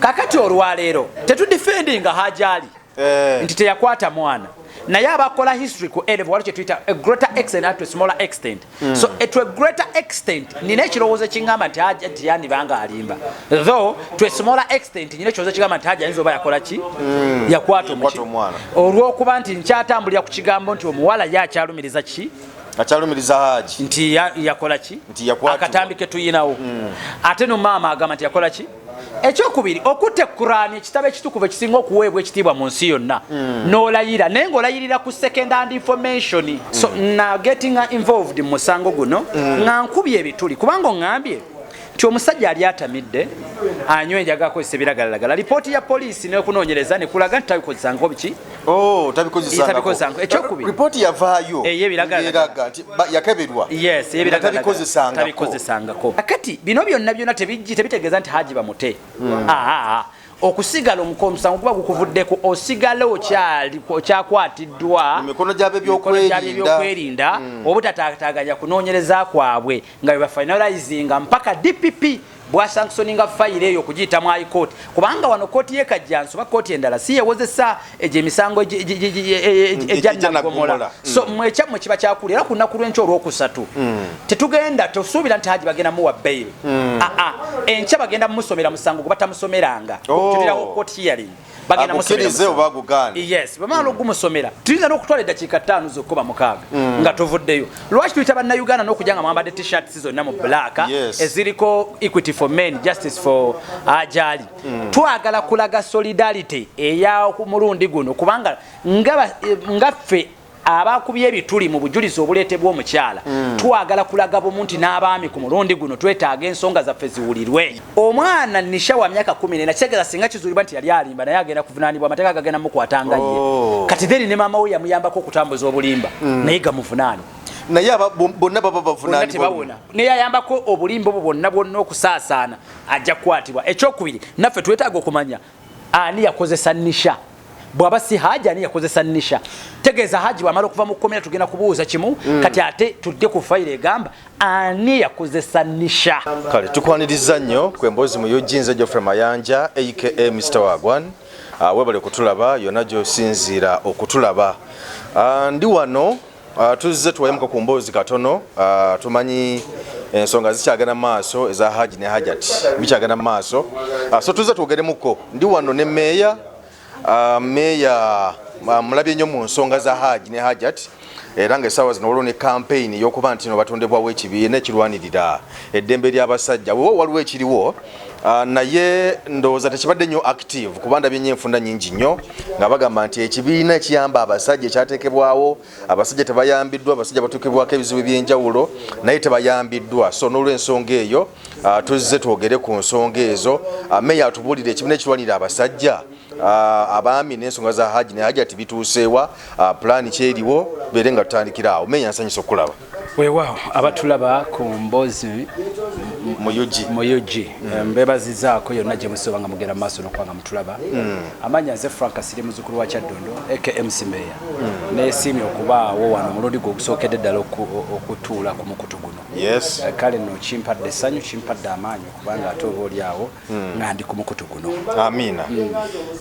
Kakati olwaleero tetudefendinga Hajji nti teyakwata mwana naye abakola history ku Erevu walicho Twitter a greater extent to a smaller extent so to a greater extent nina ekirowoozo kingamba nti Hajji tiyandibanga alimba though to a smaller extent nina ekirowoozo kingamba nti Hajji ayinza oba yakola ki yakwata omwana olw'okuba nti nkyatambulira ku kigambo nti omuwala yakyalumiriza ki akyalumiriza Hajji nti yakola ki akatambi ke tuyinawo ate no maama agamba nti yakola ki ekyokubiri okutte Qur'ani ekitabo ekitukuvu ekisinga okuweebwa ekitiibwa mu nsi yonna n'olayira naye ng'olayirira ku second hand information so na getting involved mu musango guno nga nkubye ebituli kubanga oŋŋambye nti omusajja ali atamidde anywa enjaga akozesa ebiragalalagala lipooti ya poliisi n'okunoonyereza ne kulaga nti tabikozesangako biki tabikozesangako ekyokubiri lipooti yavaayo ey'ebiragalalagala yakeberwa yes tabikozesangako kakati bino byonna tebitegeeza nti Hajji bamute okusigala omusango guba gukuvuddeko osigala okyakwatiddwa emikono gy'abe by'okwerinda obutatataganya kunoonyereza kwabwe nga bwe bafinalizinga mpaka DPP bwasanksoninga fayire eyo okugiyita mu High Court kubanga wano kooti y'ekajjanso ba kooti endala si yewozesa egyo emisango ejjannagomola so mwekyamwe kiba kyakuli era ku nnaku lw'enkya olwokusatu tetugenda tosuubira nti Hajji bagenda muwa bail enkya bagenda mumusomera musango gwe batamusomeranga okutulirawo kooti hearing bagenda musomera yes bamala okumusomera tuyinza n'okutwala eddakiika 5 zokkoba 6 nga tuvuddeyo lwaki tuyita bannayuganda n'okujja nga mwambadde t-shirts zonna mu black eziriko equity for men justice for Hajji twagala kulaga solidarity eya mulundi guno kubanga ngaffe abakubye ebituli mu bujulizi obuleetebwa omukyala twagala kulaga bumunti n'abaami ku mulundi guno twetaaga ensonga zaffe ziwulirwe omwana nisha wa myaka 14 kitegeeza singa kizuulibwa nti yali alimba naye agenda kuvunaanibwa amateeka gagenda mukwatanga ye kati theri ne maama we yamuyambako okutambuza obulimba naye gamuvunaani naye bonna baba bavunaanibwa naye ayambako obulimba obwo bwonna okusaasaana ajja kukwatibwa ekyokubiri naffe twetaaga okumanya ani yakozesa nisha bwaba si Hajji ani yakozesa nisha tegeeza Hajji wamala okuva mu kkomera tugenda kubuuza kimu kati ate tudde ku fayire egamba ani yakozesa nisha kale tukwaniriza nnyo kwemboozi mu yojinza Geoffrey Mayanja aka Mr. Wagwan webale kutulaba yonna gy'osinziira okutulaba ndi wano tuzze tuwayemuka ku mboozi katono tumanyi ensonga zikyagenda maaso eza Hajji ne Hajjati bikyagenda maaso so tuzze twogeremuko ndi wano ne meeya meya mulabye nnyo mu nsonga za Hajji ne Hajjati era nga essaawa zino waliwo ne campaign y'okuba nti no batondebwawo ekibiina ekirwanirira eddembe ly'abasajja waliwo ekiriwo naye ndowooza tekibadde nnyo active kuba ndabye nnyo enfunda nnyingi nnyo nga bagamba nti ekibiina ekiyamba abasajja ekyateekebwawo abasajja tebayambiddwa abasajja batuukibwako ebizibu by'enjawulo naye tebayambiddwa so n'olw'ensonga eyo tuzze twogere ku nsonga ezo meya atubuulire ekibiina ekirwanirira abasajja abaami n'ensonga za Hajji ne Hajjati bituuseewa pulaani kyeriwo beere nga tutandikira awo meya nsanyusa okulaba weewaawo abatulaba ku mboozi muyugi mbebazizaako yonna gye musoba nga mugenda mu maaso n'okubanga mutulaba amanya nze Frank Asiri muzzukulu wa Kyaddondo aka MC Meya neesiimye okubaawo wano mulundi gwe ogusookedde ddala okutuula ku mukutu guno kale nno kimpadde essanyu kimpadde amaanyi okubanga ate oba oli awo nga ndi ku mukutu guno amiina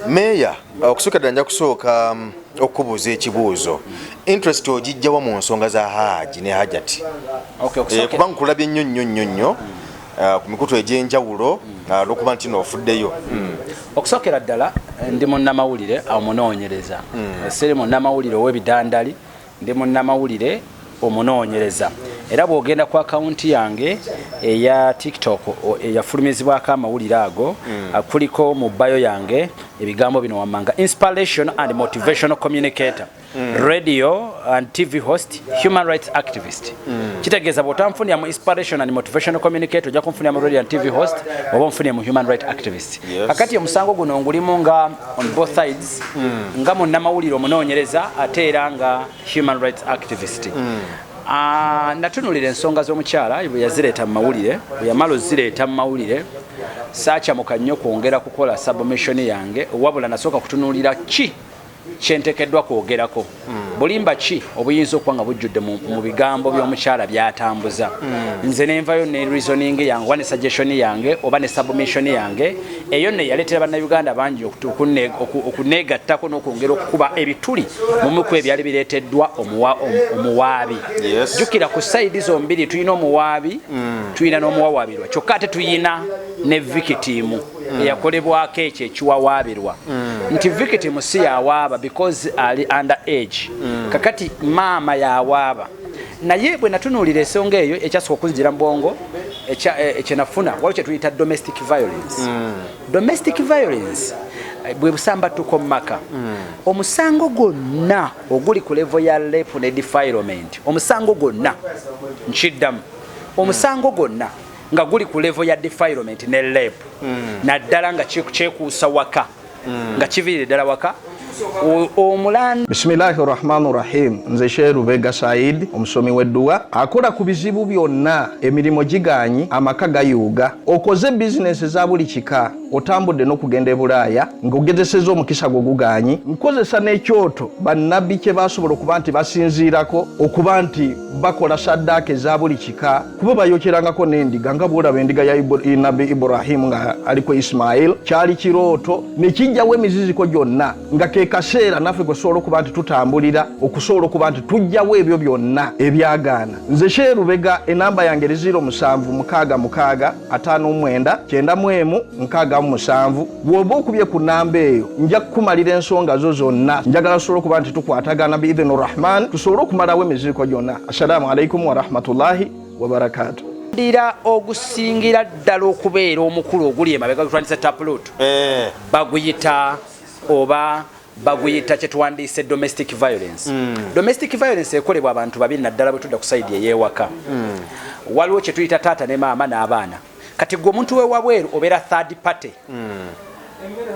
meya okusooka ddala nja kusooka okubuuza ekibuuzo interest ogijjawa mu nsonga za Hajji ne Hajjati kubanga nkulabye nnyo ku mikutu egy'enjawulo lw'okuba nti n'ofuddeyo okusookera ddala ndi munnamawulire omunoonyereza siri munnamawulire ow'ebidandali ndi munnamawulire omunoonyereza era bw'ogenda ku akawunti yange eya TikTok eyafulumizibwako amawulire ago kuliko mu bayo yange ebigambo bino wammanga inspiration and motivational communicator radio and TV host human rights activist kitegeeza bw'otanfunira mu inspiration and motivational communicator ojja kunfunira mu radio and TV host oba onfunira mu human rights activist kakati omusango guno ngulimu nga on both sides nga munnamawulire omunoonyereza ate era nga human rights activist natunulira ensonga z'omukyala bwe yazireeta mu mawulire bwe yamala ozireeta mu mawulire saakyamuka nnyo kwongera kukola submission yange wabula nasooka kutunulira ki kyentekeddwa kwogerako bulimba ki obuyinza okuba nga bujjudde mu bigambo by'omukyala byatambuza nze nenvayo ne reasoning yange oba ne suggestion yange oba ne submission yange eyo ne yaleetera bannayuganda bangi okuneegattako n'okwongera okukuba ebituli mu miku ebyali bireeteddwa omuwaabi jjukira ku sayidi zombiri tulina omuwaabi tulina n'omuwawaabirwa kyokka ate tuyina ne victim eyakolebwako ekyo ekiwawaabirwa nti victim si yawaaba because ali under age kakati maama yawaaba naye bwe natunuulira ensonga eyo ekyasooka okuzijira mu bwongo ekyenafuna waliwo kye tuyita domestic violence domestic violence bwe busambattuko mu maka omusango gwonna oguli ku level ya rape ne defilement omusango gwonna nkiddamu omusango gwonna nga guli ku level ya defilement ne rape naddala nga kyekuusa waka nga kiviire ddala waka omulandu. Bismillahirrahmanirrahim. Nze Sheikh Rubega Said omusomi w'edduwa akola ku bizibu byonna emirimu giganyi amaka gayuuga okoze bizinesi za buli kika otambudde n'okugenda e Bulaaya ng'ogezesezza omukisa gwo guganyi nkozesa n'ekyoto bannabbi kye basobola okuba nti basinziirako okuba nti bakola saddaaka eza buli kika kuba bayokyerangako n'endiga nga bw'olaba endiga ya nabbi Ibrahim nga aliko Ismail kyali kirooto ne kijjawo emiziziko gyonna nga kaseera naffe gwe sobola okuba nti tutambulira okusobola okuba nti tujjawo ebyo byonna ebyagaana nze Sheikh Rubega enamba yange 0756599197 bw'oba okubye ku namba eyo nja kukumalira ensonga zo zonna njagala sobola okuba nti tukwatagana biidhini rahman tusobole okumalawo emiziriko gyonna. Assalamu alaikum warahmatullahi wabarakatuh. Ndira ogusingira ddala okubeera omukulu oguli emabega gutwandise taproot baguyita oba baguyita kyetwandiise domestic violence. Domestic violence ekolebwa abantu babiri naddala bwe tudda ku side ey'ewaka. Waliwo kye tuyita taata ne maama n'abaana. Kati gwe omuntu wewabweru obeera third party.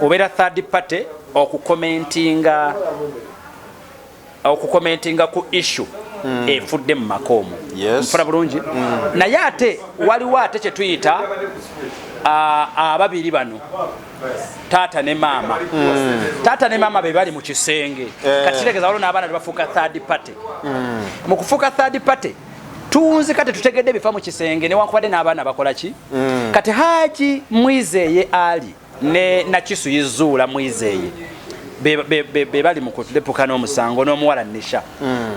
Obeera third party okukomentinga ku issue efudde mu makomo. Mfuna bulungi. Naye ate waliwo ate kye tuyita ababiri bano taata ne maama. Taata ne maama be bali mu kisenge kati tegeza waliwo n'abaana tebafuuka third party. Mu kufuuka third party tunzi kati tutegedde bifa mu kisenge newankubadde n'abaana bakola ki kati Hajji Mwizeye Ali ne Nakisu Yizuula Mwizeye be bali mu kulepuka n'omusango n'omuwala Nisha.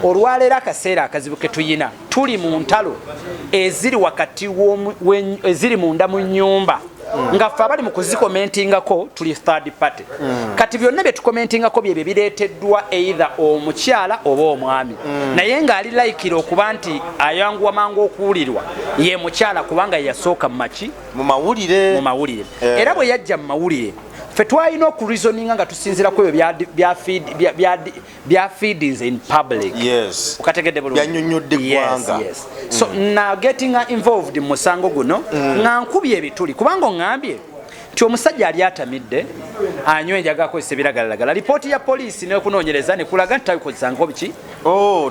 Olwaleero akaseera akazibu ke tuyina tuli mu ntalo eziri wakati eziri munda mu nnyumba nga ffe abali mu kuzikomentingako tuli third party. Kati byonna bye tukomentingako byebyo bireeteddwa either omukyala oba omwami naye ng'ali layikira okuba nti ayanguwa mangu okuwulirwa ye mukyala kubanga yasooka mu mawulire era bwe yajja mu mawulire ffe twalina okureasoninga nga tusinziirako ebyo bya feedings in public. Okategedde bulungi byanyonnyodde eggwanga. So na getting involved mu musango guno nga nkubye ebituli kubanga oŋŋambye nti omusajja ali atamidde anywa enjaga akozesa ebiragalalagala. Lipooti ya poliisi n'okunoonyereza ne kulaga nti tabikozesangako biki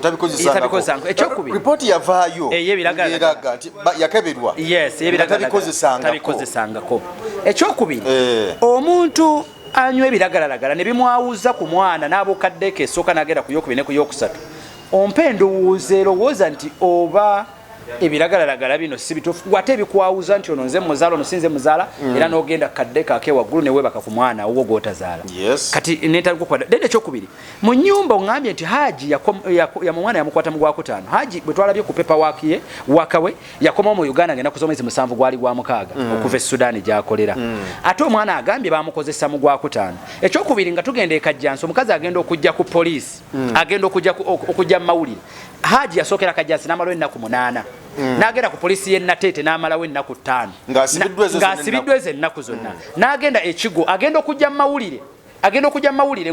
tabikozesangako. Ekyokubiri ripooti yavaayo ey'ebiragalalagala nti yakeberwa tabikozesangako. Ekyokubiri omuntu anywa ebiragalalagala ne bimwawuza ku mwana n'abukaddeeko esooka n'agenda ku yokubiri ne ku yokusatu ompa endowooza erowooza nti oba ebiragalalagala bino si bituufu ate bikwawuza nti ono nze muzaala ono sinze muzaala era n'ogenda kaddeeko ake waggulu ne weebaka ku mwana owwo gw'otazaala. Kati neetagukwata dede ekyokubiri mu nnyumba oŋŋambye nti Hajji mwana yamukwata mu gwakutaano. Hajji bwe twalabye ku pepa wakawe yakomawo mu Uganda ngenda kuza omwezi 7 gwali gwa 6 okuva e Sudaani gy'akolera ate omwana agambye bamukozesa mu gwakutaano. Ekyokubiri nga tugenda ekajjansi omukazi agenda okujja ku poliisi agenda okujja mu mawulire. Hajji yasookera kajjansi n'amalawo ennaku 8 n'agenda ku poliisi y'e Nateete n'amalawo ennaku 5 ng'asibiddwa ezo ennaku zonna n'agenda Ekigo agenda okujja mu mawulire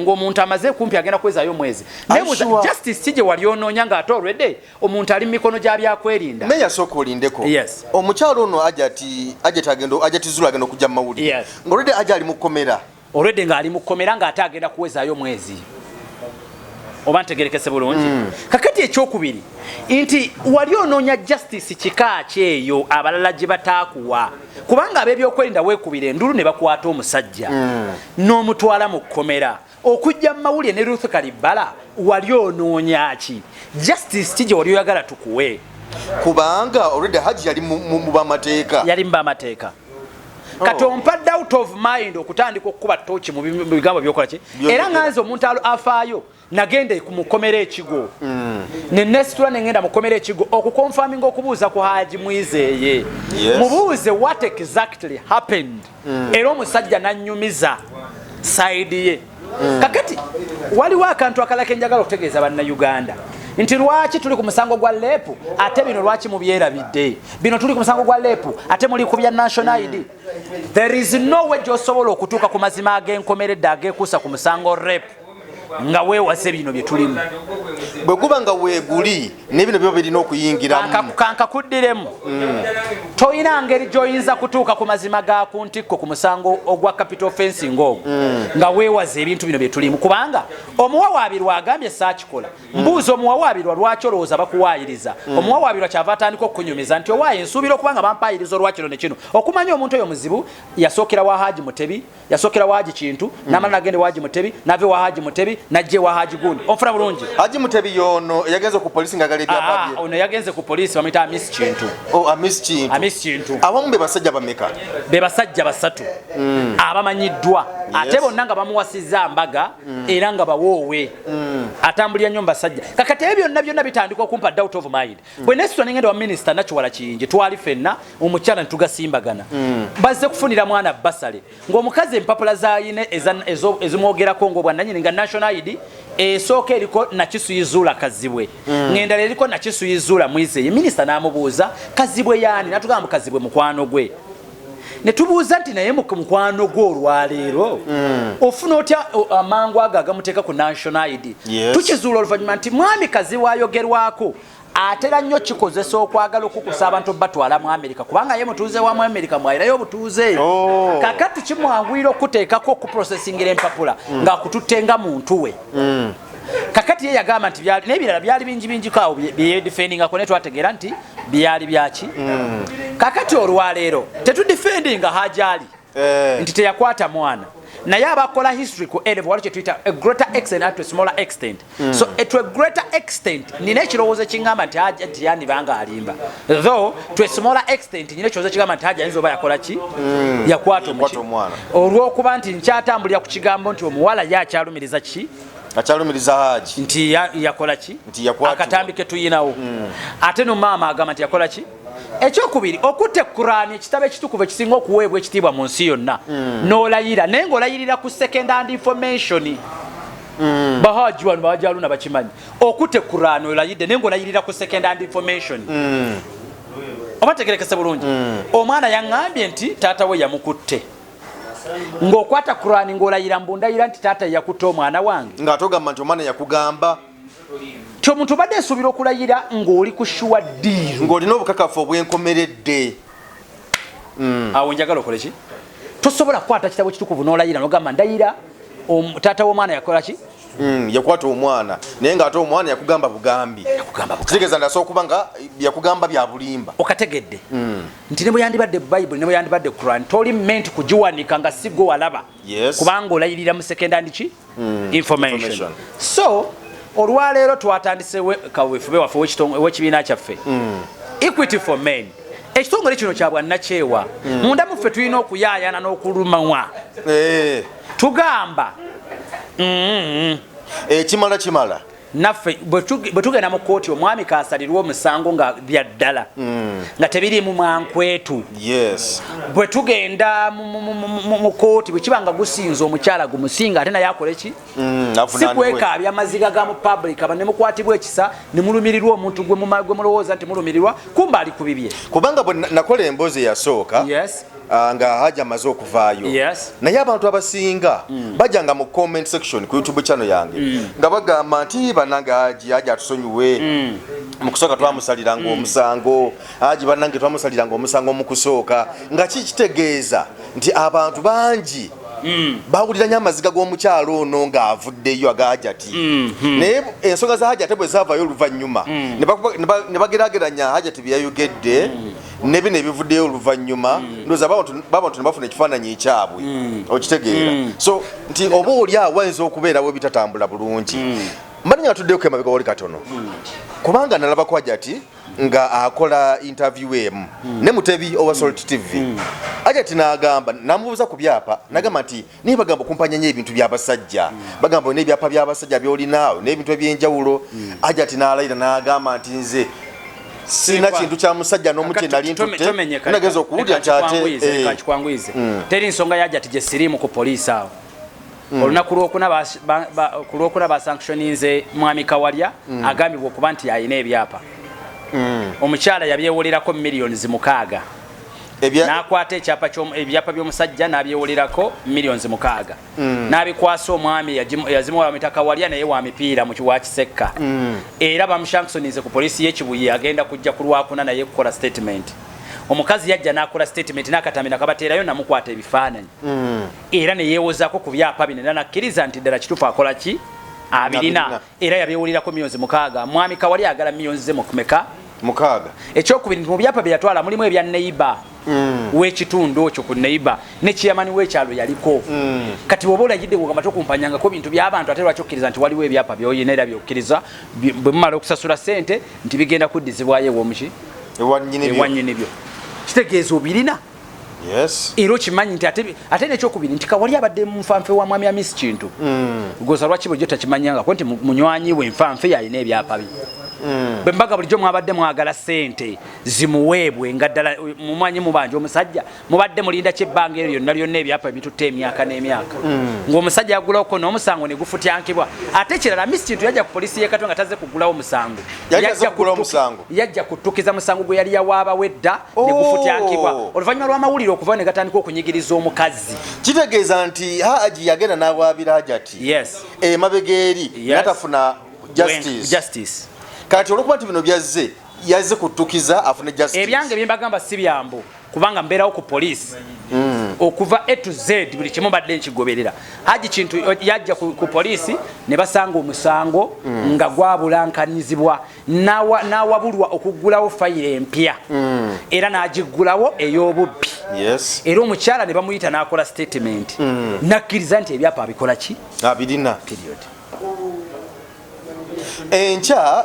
ng'omuntu amaze kumpi agenda kwezaayo mwezi. Nebuuza justice ki gye wali onoonya ng'ate already omuntu ali mu mikono gya byakwerinda. Naye yasooka olindeko omukyalo ono Ajati Zulu agenda okujja mu mawulire ng'olwedde Ajja ali mu kkomera olwedde ng'ali mu kkomera ng'ate agenda kuwezaayo mwezi. Oba ntegerekese bulungi. Kakati ekyokubiri nti wali onoonya justice kika kyeyo abalala gye bataakuwa kubanga ab'ebyokwerinda weekubira endulu ne bakwata omusajja n'omutwala mu kkomera okujja mu mawulire ne Ruth Kalibala wali onoonya ki? Justice kije wali oyagala tukuwe. Kubanga already Hajji yali mu bamateeka. Yali mu bamateeka. Kati ompadde out of mind okutandika okukuba tochi mu bigambo byokola ki? Era nganze omuntu afaayo nagende kumukomera ekigo. Ne nesitula nengenda mukomera ekigo okukonfirming okubuuza ku Hajji Mwizeye. Mubuuze what exactly happened. Era omusajja nanyumiza side ye. Kakati waliwo akantu akalaka enjagala okutegeeza bannayuganda nti lwaki tuli ku musango gwa lepu ate bino lwaki mubyerabidde, bino tuli ku musango gwa lepu ate muli ku bya national ID. There is no way gy'osobola okutuuka ku mazima ag'enkomeredde ageekuusa ku musango rep nga weewase bino bye tulimu. Bwe guba nga weeguli n'ebino byo birina okuyingiramu. Kankakuddiremu. Toyina ngeri gy'oyinza kutuuka ku mazima ga ku ntikko ku musango ogwa capital fencing ogwo nga weewaze ebintu bino bye tulimu. Kubanga omuwawaabirwa agambye saakikola. Mbuuza omuwawaabirwa lwaki olowooza bakuwaayiriza. Omuwawaabirwa kyava atandika okunyumiza nti owaaye nsuubira okubanga bampaayiriza olwakino ne kino. Okumanya omuntu oyo muzibu yasookera wa Hajji Mutebi, yasookera wa Hajji Kintu, n'amala n'agende wa Hajji Mutebi, n'ave wa Hajji Mutebi, najje wa Hajji Gundi. Onfuna bulungi. Hajji Mutebi yono yagenze ku polisi nga galebya babye. Ono yagenze ku polisi bamuyita Miss Kintu. Miss Kintu. Miss Kintu. Abamu be basajja bameka. Be basajja basatu. Abamanyiddwa. Ate bonna nga bamuwasizza mbaga era nga bawoowe. Atambulira nnyo basajja. Kakati ebyo byonna bitandika okumpa doubt of mind. Bwe nesito nengenda wa minister nakiwala kiyingi twali fenna omukyala ntugasimbagana. Bazze kufunira mwana basale. Ng'omukazi empapula zaayine ezimwogerako ng'obwannannyini nga national ID esooka eriko nakisuyizula kazibwe. Ng'endala eriko nakisuyizula Mwizeye. Minisita n'amubuuza kazibwe yaani natugamba kazibwe mukwano gwe. Ne tubuuza nti naye mukwano gwe olwaleero ofuna otya amangu ago agamuteeka ku national ID. Tukizuula oluvannyuma nti mwami kazibwe ayogerwako atera nnyo kikozesa okwagala okukusa abantu batwala mu Amerika kubanga ye mutuuze wa mu Amerika mwayirayo obutuuze. Kakati kimwanguyira okuteekako okuprocessingira empapula ng'akututte muntu we. Kakati ye yagamba nti n'ebirala byali bingi kaawo byedefendingako ne twategeera nti byali byaki. Kakati olwaleero tetudefendinga Hajji ali nti teyakwata mwana. Naye abakola history ku elevo wali kyetuyita a greater extent and to a smaller extent. So to a greater extent nina ekirowoozo ekingamba nti Hajji yandibanga alimba. Though to a smaller extent nina ekirowoozo ekingamba nti Hajji ayinza oba yakola ki? Yakwata omwana. Olw'okuba nti nkyatambulira ku kigambo nti omuwala ye akyalumiriza ki? Akyalumiriza Hajji. Nti yakola ki? Nti yakwata. Akatambi ke tuyinawo. Ate no maama agamba nti yakola ki? Ekyokubiri okutte Qur'an ekitabo ekitukuvu ekisinga okuweebwa ekitiibwa mu nsi yonna n'olayira naye ng'olayirira ku second hand information. Bahajji wano Bahajji Haruna bakimanyi okutte Qur'an olayidde naye ng'olayirira ku second hand information. Oba tegerekese bulungi. Omwana yaŋŋambye nti taata we yamukutte ng'okwata Qur'an ng'olayira mbundayira nti taata yakutte omwana wange ng'atogamba nti omwana yakugamba. Omuntu badde nsuubira okulayira ng'oli ku sure deal ng'olina obukakafu obwenkomeredde. Awo njagala okole ki? Tosobola kukwata kitabo kitukuvu n'olayira n'ogamba ndayira taata w'omwana yakola ki? Yakwata omwana naye ng'ate omwana yakugamba bugambi. Kitegeeza ndasa okuba nga yakugamba bya bulimba. Okategedde nti ne bwe yandibadde Bible ne bwe yandibadde Quran toli meant kugiwanika nga si gwe walaba kubanga olayirira mu second hand ki? Information. So olwaleero twatandise kaweefube waffe w'ekibiina kyaffe Equity for Men. Ekitongole kino kya bwannakyewa munda muffe tulina okuyaayana n'okulumwa tugamba kimala naffe bwe tugenda mu kooti omwami kaasalirwa omusango nga byaddala nga tebiriimu mwankwetu. Bwe tugenda mu kooti bwe kiba nga gusinza omukyala gumusinga ate naye akole ki? Si kwekaabya amaziga ga mu public aba ne mukwatibwa ekisa ne mulumirirwa omuntu gwe mulowooza nti mulumirirwa kumba ali ku bibye. Kubanga bwe nakola emboozi eyasooka nga Hajji amaze okuvaayo naye abantu abasinga bajjanga mu comment section ku YouTube channel yange nga bagamba nti bannange Hajji atusonyiwe mu kusooka twamusaliranga omusango Hajji bannange twamusaliranga omusango mu kusooka nga kitegeeza nti abantu bangi bawulira nnyo amaziga g'omukyalo ono ng'avuddeyo aga Hajji ati naye ensonga za Hajji ate bwe zaavaayo oluvannyuma ne bageraageranya Hajji ati bye yayogedde nebe ne bivuddeyo oluvanyuma ndoza babantu bafuna ekifaananyi ekyabwe okitegeera so nti oba oli awayinza okubeerawo ebitatambula bulungi mbadde nga tuddeyo emabega wali katono kubanga nalabako Hajji nga akola interview emu ne Mutebi owa Salt TV Hajji n'agamba namubuuza ku byapa n'agamba nti naye bagamba okumpanya nnyo ebintu by'abasajja bagamba n'ebyapa by'abasajja by'olinaawo n'ebintu eby'enjawulo Hajji n'alayira n'agamba nti nze sina kintu kya musajja n'omuti nali ntutte nageza okuwulira kyate teri nsonga ya Hajji gye siriimu ku poliisi awo olunaku lwokuna basanctioninze mwami Kawalya agambibwa okuba nti ayina ebyapa omukyala yabyewolerako millions 6 n'akwata ebyapa by'omusajja n'abyewolerako millions 6 n'abikwasa omwami yazimuwa bamwita Kawalya naye wa mipiira mu kiwa Kisekka era bamushankisonize ku poliisi y'Ekibuye agenda kujja ku Lwakuna naye kukola statement omukazi yajja n'akola statement n'akatambi kabateerayo namukwata ebifaananyi era ne yeewozaako ku byapa bino era nakkiriza nti ddala kituufu akola ki abirina era yabyewulirako millions 6 mwami Kawalya agala millions 6 ekyokubiri mu byapa bye yatwala mulimu ebya neighbor w'ekitundu ekyo ku neighbor ne chairman w'ekyalo yaliko kati bw'oba olagidde kugamba tokumpanyangako bintu by'abantu ate lwaki okkiriza nti waliwo ebyapa by'oyina era by'okkiriza bwe mumala okusasula ssente nti bigenda kuddizibwayo ew'omuki ewanyini byo kitegeeza obirina era okimanyi nti ate nekyokubiri nti Kawalya abadde munfanfe wa mwami Amisi Kintu goza lwaki bulijjo takimanyangako nti munywanyi we nfanfe yalina ebyapa bye bwe mbaga bulijjo mwabadde mwagala ssente zimuweebwe nga ddala mumanyi mubanja omusajja mubadde mulinda kyebbanga eryo lyonna ebyapa ebitutte emyaka n'emyaka ng'omusajja yagulawoko n'omusango ne gufutyankibwa ate kirala Amisi Kintu yajja ku poliisi y'e Katwe nga tazze kugulawo musango yajja kuttukiza musango gwe yali yawaaba wedda ne gufutyankibwa oluvannyuma lw'amawulire okuva ne gatandika okunyigiriza omukazi kitegeeza nti Hajji yagenda n'awaabira Hajji emabega eri natafuna justice kati olwokuba nti bino yazze kuttukiza afune justice ebyange byembagamba si byambo kubanga mbeerawo ku poliisi okuva A to Z buli kimu badde nkigoberera Hajji Kintu yajja ku poliisi ne basanga omusango nga gwabulankanizibwa n'awabulwa okuggulawo fayiro empya era n'agiggulawo ey'obubbi era omukyala ne bamuyita n'akola statement nakkiriza nti ebyapa abikola ki abirina Enkya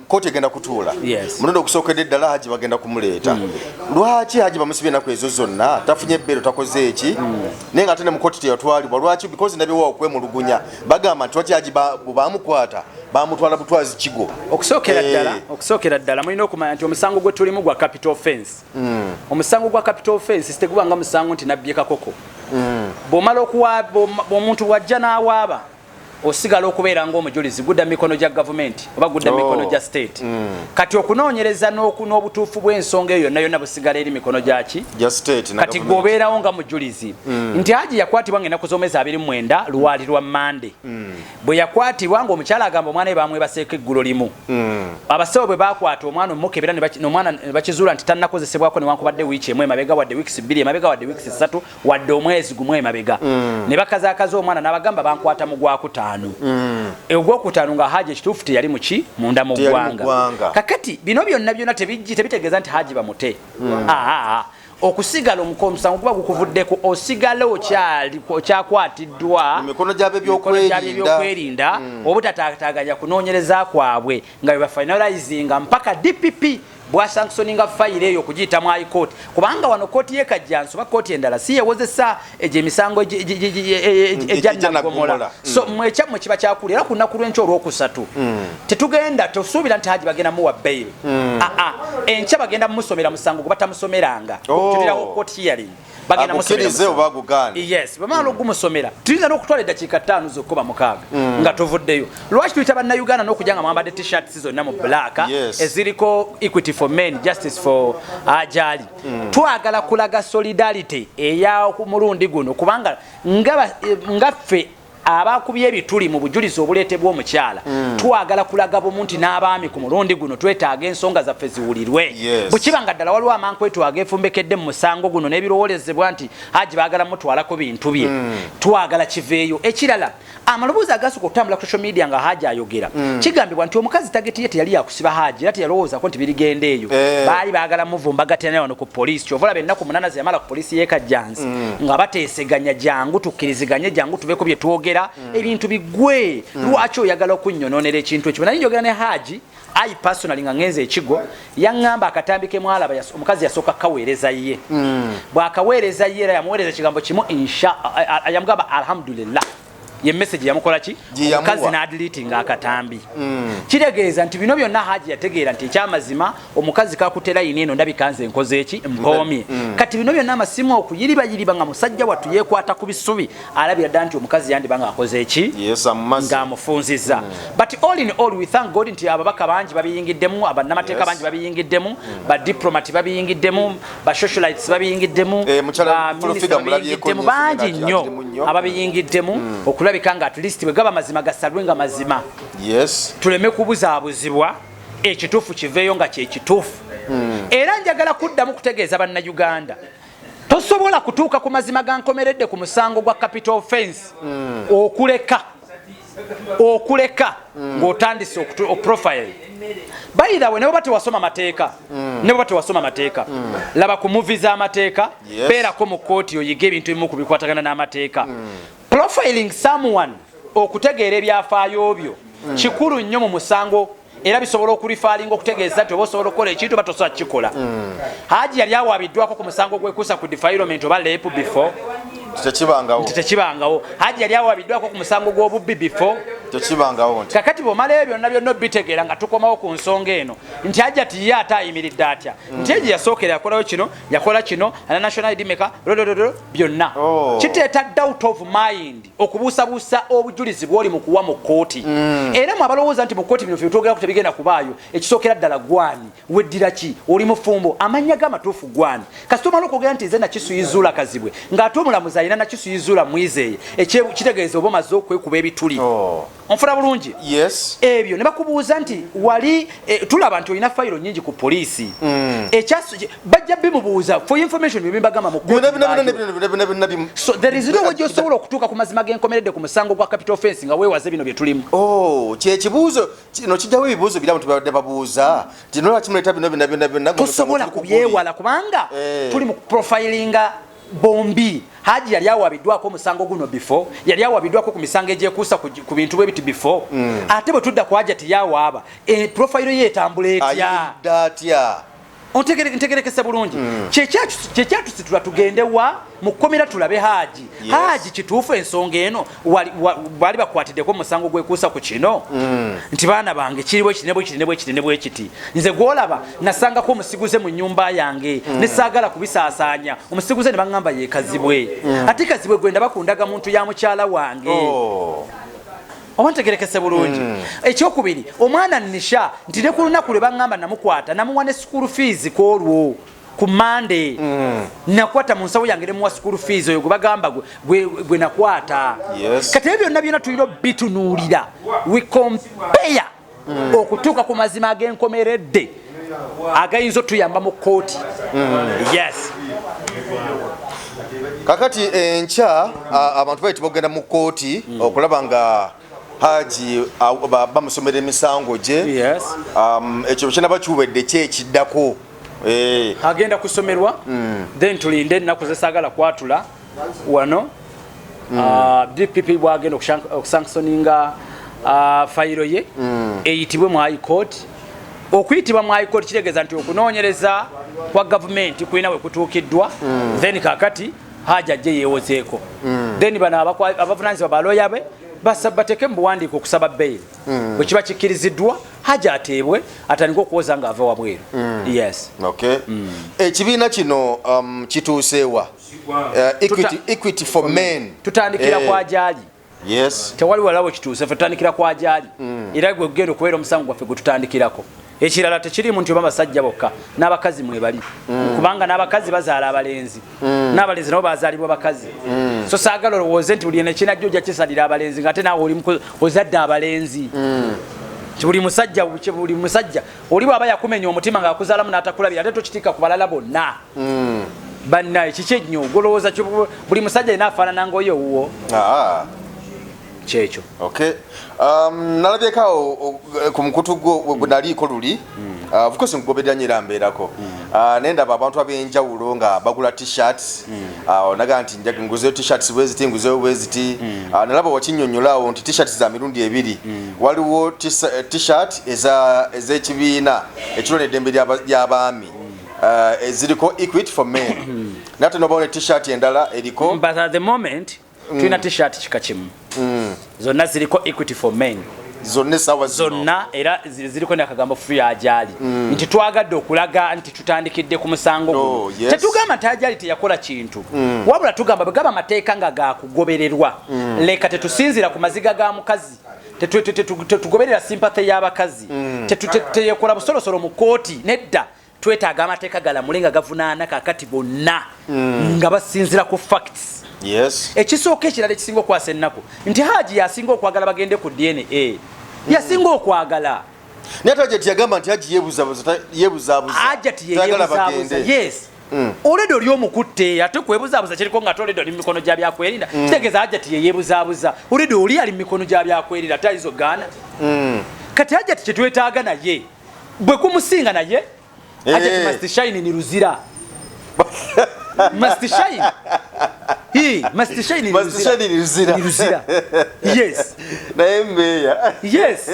kooti egenda kutuula munondo okusookedde ddala Hajji bagenda kumuleeta lwaki Hajji bamusibye ennaku ezo zonna tafunye ebbeero takoze eki naye nga ate ne mu kooti teyatwalibwa lwaki because nabyewa okwemulugunya bagamba nti lwaki Hajji baamukwata baamutwala butwazi kigo okusookera ddala mulina okumanya nti omusango gwe tulimu gwa capital offense omusango gwa capital offense sitegubanga musango nti nabbye kakoko bw'omala omuntu wajja n'awaaba osigala okubeera ng'omujulizi gudda mikono gya gavumenti oba gudda mikono gya state kati okunoonyereza n'obutuufu bw'ensonga eyo yonna yonna busigala eri mikono gyaki kati gwobeerawo nga mujulizi nti Hajji yakwatibwa ng'ennaku z'omwezi 29 lwali lwa Mande bwe yakwatibwa ng'omukyala agamba omwana we bamwebaseeko eggulo limu abasawo bwe bakwata omwana omukebera n'omwana ne bakizuula nti tannakozesebwako newankubadde wiiki emu emabega wadde wiikisi 2 emabega wadde wiikisi 3 wadde omwezi gumu emabega ne bakazaakaza omwana n'abagamba bankwata mu gwakutaano ogwokutaano nga Hajji ekituufu teyali muki munda mu ggwanga kakati bino byonna tebitegeeza nti Hajji bamute okusigala omusango guba gukuvuddeko osigala okyakwatiddwa emikono gyabe by'okwerinda obutataaganya kunoonyereza kwabwe nga bwe bafinalizinga mpaka DPP bwasanctioninga fayiro eyo okugiyitamu High Court kubanga wano kooti y'e Kajjansi oba kooti endala si yewozesa egyo emisango egyannagomola so mwekyamwe kiba kyakuli era ku nnaku lw'enkya olwokusatu tetugenda tosuubira nti Hajji bagenda muwa bail enkya bagenda mumusomera musango gwe batamusomeranga tulirawo court hearing bagenda bamala okumusomera tuyinza n'okutwala eddakiika 5 zokkuba 6 nga tuvuddeyo lwaki tuyita bannayuganda n'okujja nga mwambadde t-shirts zonna mu black eziriko equity for men justice for Ajali twagala kulaga solidarity eya ku mulundi guno kubanga ngaffe abakubye ebituli mu bujulizi obuleetebwa omukyala twagala kulaga bumunti n'abaami ku mulundi guno twetaaga ensonga zaffe ziwulirwe bwekibanga ddala waliwo amankwetu ageefumbekedde mu musango guno n'ebirowoolezebwa nti Hajji baagala mutwalako bintu bye twagala kiveeyo ekirala Amalobozi agasuka okutambula ku social media nga Hajji ayogera kigambibwa nti omukazi tageti ye teyali yakusiba Hajji era teyalowooza ko nti birigenda eyo baali baagala muvumbagatira wano ku poliisi kyovola bennaku munana zeyamala ku poliisi y'ekajjansi nga bateeseganya jangu tukkiriziganye jangu tuveko bye twogera ebintu bigwe lwaki oyagala okunnyonoonera ekintu ekyo naye njogera ne Hajji I personally nga ngenze ekigo yaŋŋamba akatambi mwalaba omukazi yasooka kaweereza ye bw'akaweereza ye era yamuweereza ekigambo kimu yamugamba alhamdulillah ye message yamukola ki omukazi n'adiliitinga akatambi kitegeeza nti bino byonna Hajji yategeera nti ekyamazima omukazi kakutera yina eno ndabikanze enkoze eki mpoomye kati bino byonna amasimu okuyiribayiriba nga musajja wattu yeekwata ku bisubi alabira dda nti omukazi yandiba nga akoze eki ng'amufunzizza but all in all we thank God nti ababaka bangi babiyingiddemu abannamateeka bangi babiyingiddemu badiplomati babiyingiddemu basocialites babiyingiddemu baminisita babiyingiddemu bangi nnyo ababiyingiddemu okulabikanga at least bwe gaba mazima gasalwenga mazima tuleme kubuzaabuzibwa ekituufu kiveeyo nga kyekituufu era njagala kuddamu kutegeeza bannayuganda tosobola kutuuka ku mazima gankomeredde ku musango gwa capital offense okuleka ng'otandise oprofile by the way ne baba tewasoma mateeka laba ku muvi z'amateeka beerako mu kooti oyiga ebintu ebimu ku bikwatagana n'amateeka profiling someone okutegeera ebyafaayo byo kikulu nnyo mu musango era bisobola okulifaalinga okutegeeza nti oba osobola okukola ekintu batosobola kukikola Hajji yali awaabiddwako ku musango gwekuusa ku defilement oba rape before tekibangawo Hajji yali awaabiddwako ku musango gw'obubbi before tekibangawo kakati bw'omalayo byonna byonna obitegeera nga tukomawo ku nsonga eno nti Hajji ati ye ate ayimiridde atya nti egye yasookera yakolayo kino yakola kino ana national id maker byonna kiteeta doubt of mind okubuusabuusa obujulizi bw'oli mu kuwa mu kkooti era mu abalowooza nti mu kkooti bino fyetwogera ku tebigenda kubaayo ekisookera ddala gwani weddira ki oli mufumbo amannya g'amatuufu gwani kasita omala okwogera nti nze nakisuyizula kazibwe ng'ate omulamuzi alina nakisuyizula mwizeeye kitegeeza oba omaze okwekuba ebituli onfuna bulungi ebyo ne bakubuuza nti wali tulaba nti olina fayiro nyingi ku poliisi bajja bimubuuza for information byebagamba mu so there is no way gy'osobola okutuuka ku mazima g'enkomeredde ku musango gwa capital offense nga weewaze bino bye tulimu kyekibuuzo kino kijjawo ebibuuzo biramu tubadde babuuza tinola kimuleeta bino tosobola kubyewala kubanga tuli mu profilinga bombi Hajji yali awaabiddwako omusango guno before yali awaabiddwako ku misango egyekuusa ku bintu bwe biti before ate bwe tudda ku Hajji yawaaba profile ye etambula etya ontegerekese bulungi kyekyatusitula tugendewa mu kkomera tulabe Hajji kituufu ensonga eno baali bakwatiddeko omusango gwekuusa ku kino nti baana bange kiriwo ekiti nze gwolaba nasangako omusiguze mu nnyumba yange nesaagala kubisaasaanya omusiguze ne baŋŋamba yeekazibwe ate kazibwe gwenda bakundaga muntu ya mukyala wange obantegerekese bulungi ekyokubiri omwana Nisha nti ne ku lunaku lwe baŋŋamba namukwata namuwa ne school fees kwolwo ku Monday nakwata mu nsawo yange nemuwa school fees oyo gwe bagamba gwe nakwata kati ebyo byonna byonna tulina bitunuulira we compare okutuuka ku mazima ag'enkomeredde agayinza otuyamba mu kkooti kakati enkya abantu bayitibwa okugenda mu kkooti okulaba nga Hajji bamusomera emisango gye ekyo kinaba kiwedde kyekiddako agenda kusomerwa then tulinde ennaku zesaagala kwatula wano DPP bwagenda okusanksoninga fayiro ye eyitibwe mu High Court okuyitibwa mu High Court kitegeeza nti okunoonyereza kwa gavumenti kulina we kutuukiddwa then kakati Hajji ajje yeewozeeko then bano abavunaanyizibwa balooya be bateke mu buwandiiko okusaba bail bwe kiba kikkiriziddwa Hajji ateebwe atandika okuwoza nga ava wabweru ekibiina kino kituuseewa equity for men tutandikira kwajaali tewali walabo kituuse fe tutandikira kwajaali era gwe gugenda okubeera omusango gwaffe gwe tutandikirako ekirala tekirimu nti oba basajja bokka n'abakazi mwebali kubanga n'abakazi bazaala abalenzi n'abalenzi nabo bazaalibwa bakazi so saagala olowooze nti buli nekinajja ojja kisalira abalenzi ng'ate naawe ozadde abalenzi buli musajja oli bw'aba yakumenya omutima ng'akuzaalamu n'atakulabira ate tokitiika ku balala bonna bannaye kiki ennyo golowooza buli musajja yina afaanana ng'oyo wuwo kyekyo. Okay. Nalabyeko ku mukutu gwo naliko luli. Of course ngoberera nyira mbeerako. Nenda abantu abenjawulo nga bagula t-shirts. Onaga nti njaga nguze t-shirts bweziti nguze bweziti. Nalaba wakinyonyolawo nti t-shirts za mirundi ebiri. Waliwo t-shirt ez'ekibiina ekirondedde embiri y'abaami. Ziriko equity for men. Nate nobaone t-shirt endala eriko. But at the moment tulina t-shirt kika kimu. Zonna ziriko equity for men. Zonna era ziriko n'akagambo free ajali. Nti twagadde okulaga nti tutandikidde ku musango guno. Tetugamba nti ajali teyakola kintu. Wabula tugamba bwe gaba amateeka nga gakugobererwa. Leka tetusinzira ku maziga ga mukazi. Tetugoberera sympathy y'abakazi. Teyekola busolosolo mu kooti nedda. Twetaaga amateeka galamulenga gavunaana kakati bonna nga basinzira ku facts. Yes. Ekisooka ekirala ekisinga okwasa ennaku nti Hajji yasinga okwagala bagende ku DNA. Yasinga okwagala. Naye Hajji yagamba nti Hajji yeebuzaabuza. Yes. Oledo oli omukutte ate kwebuzaabuza kiriko nga toledo ali mu mikono gya byakwerinda. Kitegeeza Hajji yeebuzaabuza. Oledo oli ali mu mikono gya byakwerinda tayizo gaana. Kati Hajji kyetwetaaga naye bwe kumusinga naye Hajji must shine ni ruzira. Must shine. Must shine ni ruzira. Yes. Yes.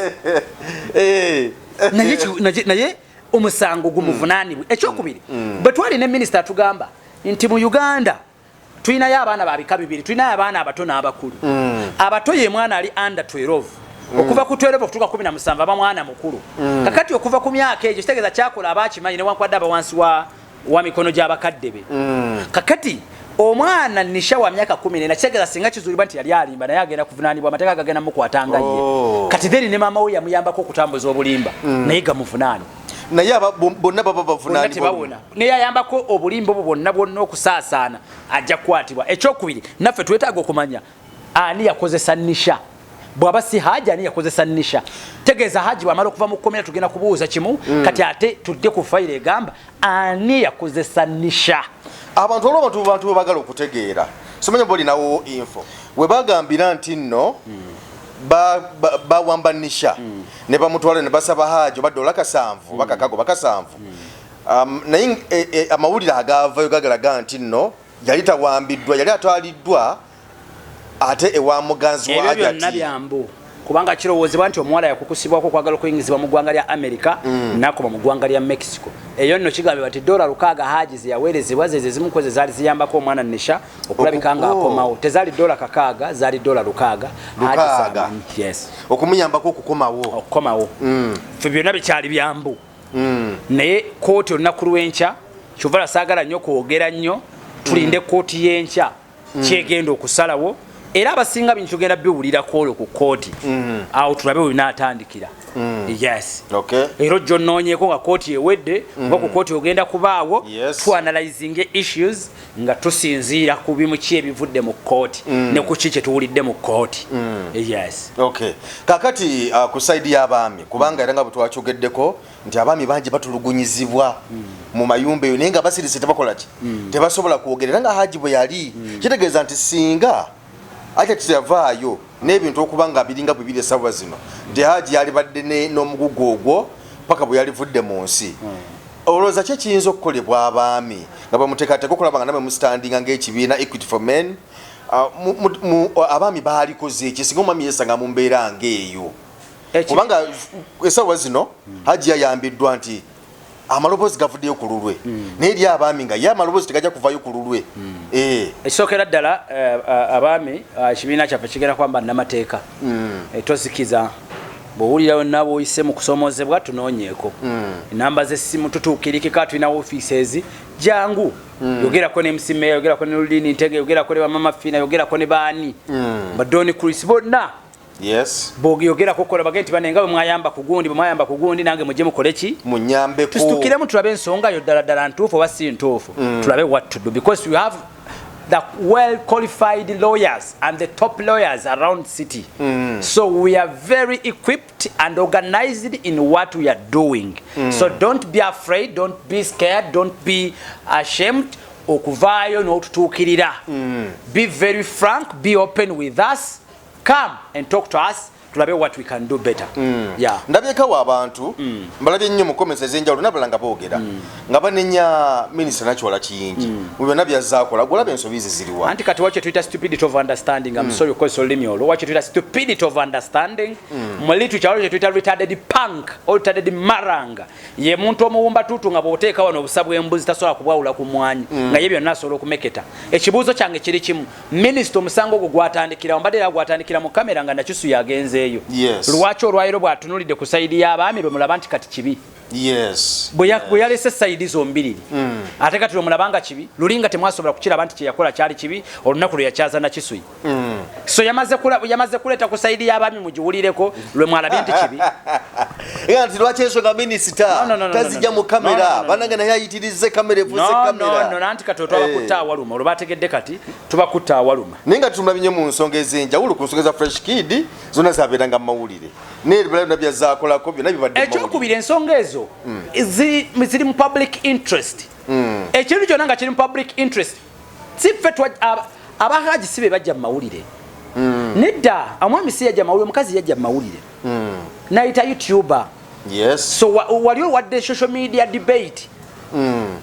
Naye omusango gumuvunaanibwe. Ekyokubiri bwe twali ne minister tugamba nti mu Uganda tulinayo abaana babika bibiri, tulinayo abaana abato n'abakulu. Abato ye mwana ali under 12. Okuva ku 12 okutuuka 17 aba mwana mukulu. Kakati okuva ku myaka egyo kitegeeza kyakola abakimanyi ne wankwadde aba wansi wa mikono gy'abakadde be. Kakati omwana nisha wa myaka 14 kitegeeza singa kizuulibwa nti yali alimba naye agenda kuvunaanibwa amateeka gagenda mukwatanga ye. Kati theri ne maama we yamuyambako okutambuza obulimba naye gamuvunaani. Naye bonna baba bavunaanibwa. Naye ayambako obulimba obwo bonna okusaasaana ajja kukwatibwa. Ekyokubiri naffe twetaaga okumanya ani yakozesa nisha. Bwaba si Hajji ani yakozesa nisha. Tegeeza Hajji bwamala okuva mu kkomera tugenda kubuuza kimu kati ate tudde ku fayiro egamba ani yakozesa nisha. Abantu olwo bantu bagala okutegeera. Somanya boli nawo info. We bagambira nti nno bawamba nisha ne bamutwala ne basaba Hajji $7 bakakago bakasanvu. Naye amawulire agavayo gagalaga nti nno yali tawambiddwa yali atwaliddwa ate ewa muganzi wa Hajji. Ebyo byambo kubanga kirowoozebwa nti omuwala yakukusibwako kwagala okuyingizibwa mu ggwanga lya America nakuba mu ggwanga lya Mexico. Eyo nno kigambye bati $600 Hajji ziyaweerezebwa ze zimukoze zaali ziyambako omwana nisha okulabika nga akomawo. Tezaali $600 zaali $600. Yes. Okumuyambako okukomawo. Ffe byonna bikyali byambo. Naye kooti olunaku lw'enkya kyuvala saagala nnyo kwogera nnyo tulinde kooti y'enkya kyegenda okusalawo. Era abasinga bintu genda biwulirako olwo ku kooti. Awo tulabe we binaatandikira. Yes. Okay. Era ojja onnoonyeeko nga kooti ewedde oba ku kooti ogenda kubaawo tuanalyzing issues nga tusinziira ku bimu ki ebivudde mu kooti ne ku ki kye tuwulidde mu kooti. Yes. Okay. Kakati ku side y'abaami kubanga era nga bwe twakyogeddeko nti abaami bangi batulugunyizibwa mu mayumba eyo naye nga basirise tebakola ki tebasobola kwogerera nga Hajji bwe yali. Kitegeeza nti singa ate kyavaayo n'ebintu okubanga biringa bwe biri esaawa zino nti Hajji yali badde n'omugugu ogwo paka bwe yalivudde mu nsi. Olowooza ki ekiyinza okukolebwa abaami nga bamuteekateeka okulaba nga namwe mustandinga ng'ekibiina Equity for Men. Abaami baalikoze eki singa omwami yeesanga mu mbeera ng'eyo kubanga esaawa zino Hajji yayambiddwa nti amaloboozi gavuddeyo ku lulwe naye eri abaami nga ye amaloboozi tegajja kuvayo ku lulwe. Ekisookera ddala abaami ekibiina kyaffe kigenda kwamba nnamateeka tozikiza bw'owulira yonna bw'oyise mu kusomoozebwa tunoonyeeko enamba z'essimu tutuukirikika tulina offices jangu yogerako ne MC Mayor yogerako ne Lulini Ntege yogerako ne Mama Fina yogerako ne baani badoni Chris bonna. Yes. Bogi yogera kokola bagenti banenga mwayamba ku gundi nange mujje mukole ki munyambe ko tustukire mu tulabe ensonga yo ddala ntuufu oba si ntuufu tulabe what to do because we have the well qualified lawyers and the top lawyers around city. So we are very equipped and organized in what we are doing. So don't be afraid, don't be scared, don't be ashamed okuvaayo n'otutuukirira. Be very frank, be open with us. come and talk to us tulabe what we can do better. Yeah. Ndabyekawo abantu mbalabye nnyo mu comments ezenjawulo nabalanga boogera nga banenya minister nachola kiyingi mu byonna byazaakola gulabe ensobi ziriwa anti kati wache tuita stupidity of understanding. I'm sorry because olimi olo wache tuita stupidity of understanding mu literature wache tuita retarded punk or retarded maranga ye muntu omuwumba tutu nga boteeka wano obusabu embuzi tasobola kubwawula ku mwanyi nga ye byonna asobola okumeketa. Ekibuuzo kyange kiri kimu, minister omusango ogwo gwatandikira mbadde era gwatandikira mu kamera nga nakisu yagenze. Yes. Lwachi olwayiro bwatunulidde ku saidi y'abaami bwe mulaba nti kati kibi. Yes. Bwe yalese saidi zombiriri. Ate kati bwe mulabanga kibi, lulinga temwasobola kukiraba nti kye yakola kyali kibi, olunaku lwe yakyaza na kisui. So yamaze kuleta ku saidi y'abaami mugiwulireko lwe mwalabye nti kibi. Era nti lwaki ensonga minisita tazijja mu kamera banange naye ayitirize kamera evuze kamera. No, nanti kati twabakutta awaluma olwo bategedde kati tubakutta awaluma. Naye nga tumulabye mu nsonga ezenjawulo ku nsonga za fresh kid zonna zabeeranga mu mawulire. N'ebirala byazaakolako byonna bibadde mu mawulire. Ekyokubiri ensonga ezo ziri mu public interest. Ekintu kyonna nga kiri mu public interest. Si ffe abahaji si be bajja mu mawulire. Nedda omwami si yajja mawulire, omukazi yajja mu mawulire. Nayita YouTuber. Yes. So wali owadde social media debate.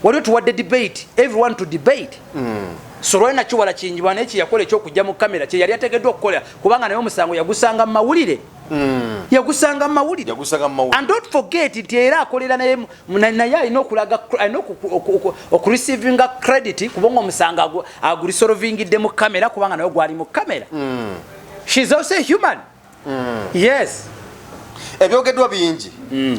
Wali tuwadde debate, everyone to debate. So lwena kiwala kinjibwa n'eki yakola ekyokujja mu kamera kye yali ategeddwa okukola kubanga naye omusango yagusanga mu mawulire. Yagusanga mu mawulire. And don't forget nti era akolera naye alina okulaga okureceiving credit kubanga omusango agulisolvingidde mu kamera kubanga naye gwali mu kamera. She's also human. Yes. Ebyogeddwa bingi.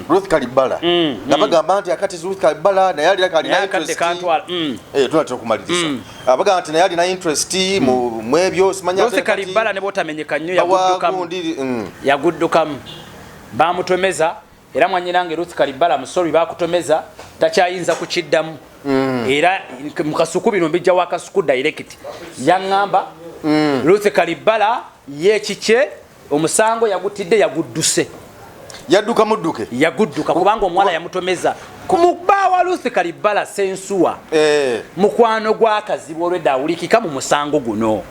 Ruth Kalibala nabagamba nti akati Ruth Kalibala naye alina kalina interest. Tunatera okumaliriza. Abagamba nti naye alina interest mu ebyo simanya Ruth Kalibala ne botamenyeka nnyo yaguddukamu bamutomeza era mwanyirange Ruth Kalibala musori bakutomeza takyayinza kukiddamu era mu kasuku bino mbijja wa kasuku direct yaŋŋamba Ruth Kalibala yekike omusango yagutidde yagudduse. Yadduka mudduke. Yagudduka kubanga omwana yamutomeza. Kumubbawa Ruth Kalibala sensuwa. Mukwano gw'akazibu olwedda awulikika mu musango guno.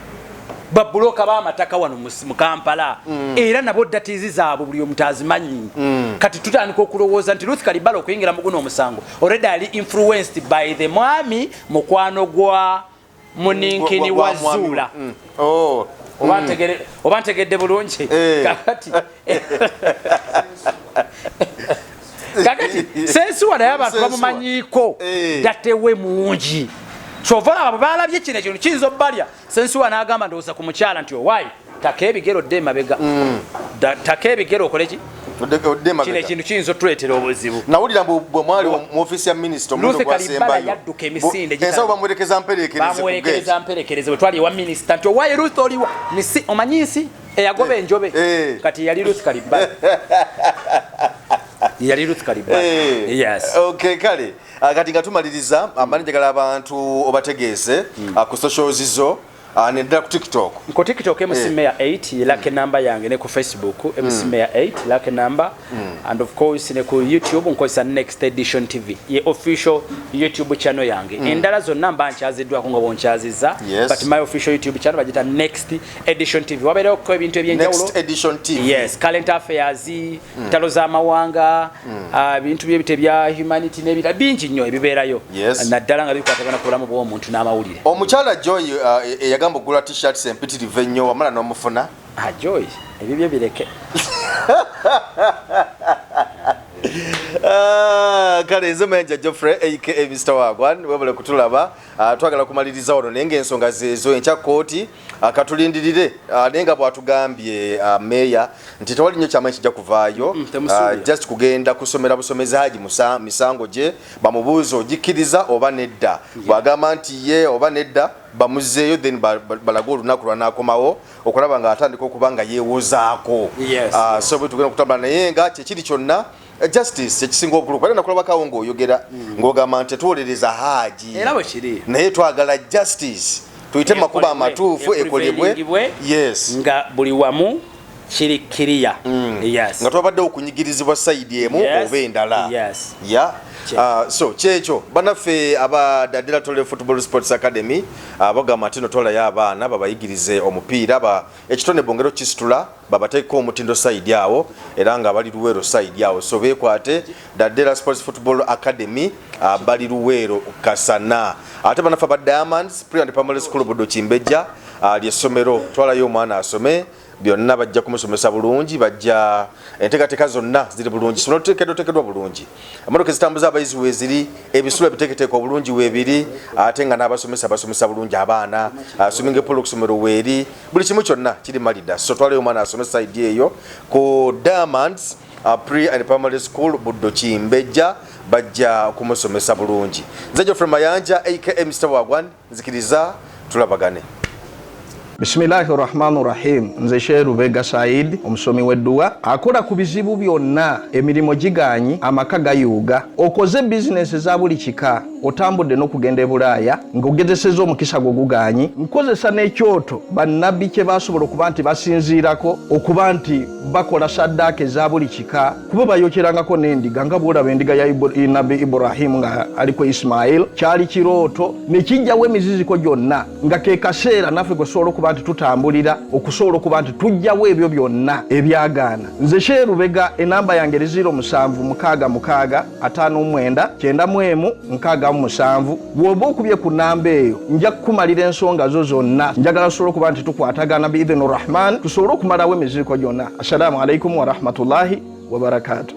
Babuloka b'amataka wano mu Kampala. Era nabo ddatiizi zaabwe buli omuntu azimanyi. Kati tutandika okulowooza nti Ruth Kalibala okuyingira mu guno omusango already ali influenced by the mwami mukwano gwa Muninkini wa Zula. Oba ntegedde bulungi kakati sensuwa naye abantu bamumanyiiko datewe mungi kyova abo balabye kino ekintu kiyinza obbalya sensuwa n'agamba ndowooza ku mukyala nti owaayi taka ebigero dde emabega taka ebigero okoleki kino ekintu kiyinza otuleetera obuzibu. Nawulira bwe mwali mu ofisi ya minisita omuntu gwasembayo yadduka emisinde ensabo bamuwerekeza mperekereze bwe twali ewa minisita nti owaayi Ruth oliwa omanyi nsi eyagoba enjobe kati yali Ruth Kalibala. Yali Ruth Kalibala. Yes. Okay, kale kati nga tumaliriza amani njagala abantu obategeeze ku socials zo nedda ku TikTok. Ku TikTok emusimeya 8 lake number yange ne ku Facebook emusimeya 8 lake number and of course ne ku YouTube nkozesa Next Edition TV ye official YouTube channel yange. Endala zonna mba nkyaziddwako nga bonkyaziza but my official YouTube channel bagita Next Edition TV. Wabeera ko ebintu ebyenjawulo. Next Edition TV. Yes, current affairs, talo za mawanga, bintu byebite bya humanity nebira bingi nnyo ebibeerayo. Naddala nga bikwatagana kulamu bw'omuntu n'amawulire. Omukyala Joy yagamba okugula t-shirts empitirivu ennyo wamala n'omufuna. Joy ebibyo bireke. Kale nze Mayanja Geoffrey aka Mr. Wagwan webale kutulaba twagala kumaliriza wano naye ng'ensonga zezo Enkya Kooti katulindirire naye nga bw'atugambye meya nti tewali nnyo kyama kijja kuvaayo just kugenda kusomera busomezi Hajji misango gye bamubuuza ogikkiriza oba nedda bw'agamba nti ye oba nedda bamuzeeyo then balaga olunaku lwanaakomawo okulaba nga atandika okuba nga yeewozaako so bwe tugenda kutambula naye nga kyekiri kyonna justice ekisinga obukulu era nakulabakawo ng'oyogera ng'ogamba nti tuwolereza Hajji naye twagala justice tuyite makuba amatuufu ekolebwe nga buli wamu kiri clear. Yes. Nga twabadde okunyigirizibwa side emu oba endala. Yes. Yeah. So checho banaffe aba Daddela Tole Football Sports Academy abagamba tino tola y'abaana babayigirize omupiira ba ekitone bongero kisitula babateeka omutindo side yawo era nga bali Luweero side yawo so beekwate Daddela Sports Football Academy bali Luweero Kasana ate banaffe ba Diamonds Pre and Primary School Buddo Kimbejja ly'essomero twalayo omwana asome byonna bajja kumusomesa bulungi bajja enteekateeka zonna ziri bulungi sono teekeddwa bulungi amadoka zitambuza abayizi weeziri ebisulo biteeketeeka bulungi weebiri ate nga n'abasomesa basomesa bulungi abaana swimming pool okusomero weeri buli kimu kyonna kiri malida so twalayo omwana asomesa side eyo ku Diamonds Pre and Primary School Buddo Kimbejja bajja kumusomesa bulungi nze Geoffrey Mayanja aka Mr. Wagwan nzikiriza tulabagane. Bismillahirrahmanirrahim. Nze Sheru Bega Said omusomi w'edduwa akola ku bizibu byonna emirimu giganye amaka gayuuga okoze bizinesi za buli kika otambudde n'okugenda e Bulaaya ng'ogezesezza omukisa gwo guganye nkozesa n'ekyoto bannabbi kye basobola okuba nti basinziirako okuba nti bakola saddaaka eza buli kika kuba bayokyerangako n'endiga nga bw'olaba endiga ya nabbi Ibrahim nga aliko Ismail kyali kirooto ne kijjawo emiziziko gyonna nga ke kaseera naffe gwe sobola okuba nti tutambulira okusobola okuba nti tujjawo ebyo byonna ebyagaana. Nze Sheru Bega enamba yange 0756599991 bw'oba okubye ku namba eyo nja kukumalira ensonga zo zonna njagala tusobole okuba nti tukwatagana biidhini rahman tusobole okumalawo emiziriko gyonna. Assalamu alaikum wa rahmatullahi wa barakatuh.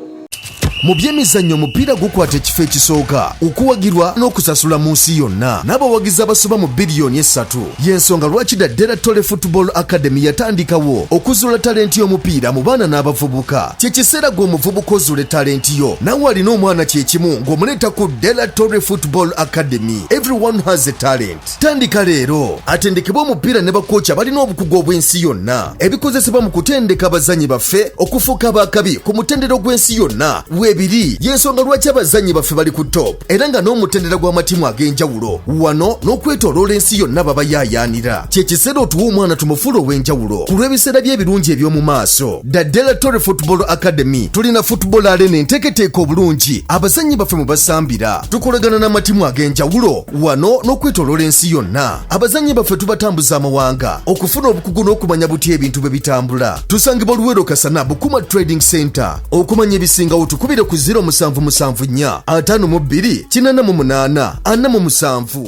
Mu by'emizannyo omupiira gukwata ekifo ekisooka okuwagirwa n'okusasula mu nsi yonna n'abawagizi abasoba mu biliyoni 3 y'ensonga lwaki Daddela Tole Football Academy yatandikawo okuzuula talenti y'omupiira mu baana n'abavubuka. Kye kiseera gw'omuvubuka ozuule talenti yo nawe alina omwana kyekimu ng'omuleeta ku Daddela Tole Football Academy. Everyone has a talent. Tandika leero atendekebwa omupiira ne bakooki abalina obukugu obw'ensi yonna ebikozesebwa mu kutendeka abazannyi baffe okufuuka abakabi ku mutendero gw'ensi yonna ebiri y'ensonga lwaki abazannyi baffe bali ku top era nga n'omutendera gw'amatimu ag'enjawulo wano n'okwetoloola ensi yonna baba yaayaanira. Kye kiseera otuwa omwana tumufuula ow'enjawulo ku lw'ebiseera by'ebirungi eby'omu maaso. Daddela Tole Football Academy tulina football arena enteeketeeka obulungi abazannyi baffe mu basambira tukolagana n'amatimu ag'enjawulo wano n'okwetoloola ensi yonna. Abazannyi baffe tubatambuza amawanga okufuna obukugu n'okumanya butya ebintu bwe bitambula. Tusangibwa Luweero Kasana Bukuma Trading Center. Okumanya ebisingawo tukubire ku 0774528847.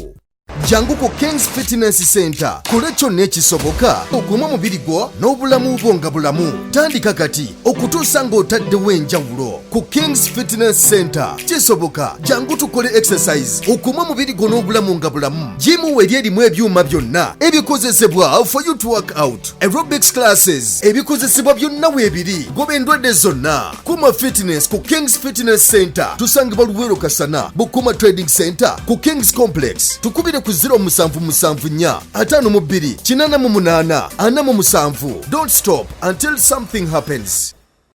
Jangu ku Kings Fitness Center kole kyonna ekisoboka okuuma omubiri gwo n'obulamu bwo nga bulamu. Tandika kati okutuusa ng'otaddewo enjawulo ku Kings Fitness Center. Kisoboka jangu tukole exercise okuuma omubiri gwo n'obulamu nga bulamu. Jimu weri erimu ebyuma byonna ebikozesebwa for you to work out. Aerobics classes ebikozesebwa byonna weebiri goba endwadde zonna. Kuma Fitness ku Kings Fitness Center tusangibwa Luweero Kasana Bukuma Trading Center ku Kings Complex. Tukubire ku 0774528847. Don't stop until something happens.